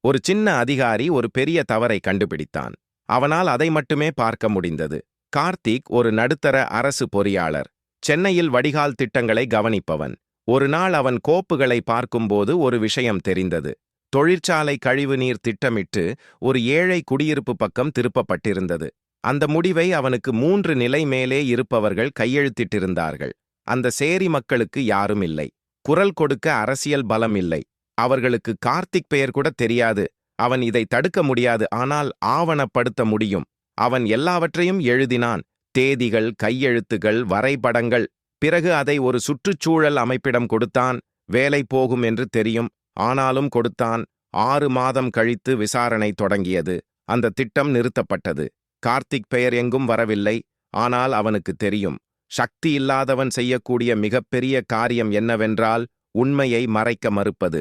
ஒரு சின்ன அதிகாரி ஒரு பெரிய தவறை கண்டுபிடித்தான். அவனால் அதை மட்டுமே பார்க்க முடிந்தது. கார்த்திக் ஒரு நடுத்தர அரசு பொறியாளர். சென்னையில் வடிகால் திட்டங்களை கவனிப்பவன். ஒரு நாள் அவன் கோப்புகளை பார்க்கும்போது ஒரு விஷயம் தெரிந்தது. தொழிற்சாலை கழிவுநீர் திட்டமிட்டு ஒரு ஏழை குடியிருப்பு பக்கம் திருப்பப்பட்டிருந்தது. அந்த முடிவை அவனுக்கு 3 நிலை மேலே இருப்பவர்கள் கையெழுத்திட்டிருந்தார்கள். அந்த சேரி மக்களுக்கு யாரும் இல்லை. குரல் கொடுக்க அரசியல் பலம் இல்லை. அவர்களுக்கு கார்த்திக் பெயர் கூட தெரியாது. அவன் இதை தடுக்க முடியாது, ஆனால் ஆவணப்படுத்த முடியும். அவன் எல்லாவற்றையும் எழுதினான். தேதிகள், கையெழுத்துகள், வரைபடங்கள். பிறகு அதை ஒரு சுற்றுச்சூழல் அமைப்பிடம் கொடுத்தான். வேலை போகும் என்று தெரியும், ஆனாலும் கொடுத்தான். 6 மாதம் கழித்து விசாரணை தொடங்கியது. அந்த திட்டம் நிறுத்தப்பட்டது. கார்த்திக் பெயர் எங்கும் வரவில்லை. ஆனால் அவனுக்கு தெரியும், சக்தி இல்லாதவன் செய்யக்கூடிய மிகப்பெரிய காரியம் என்னவென்றால் உண்மையை மறைக்க மறுப்பது.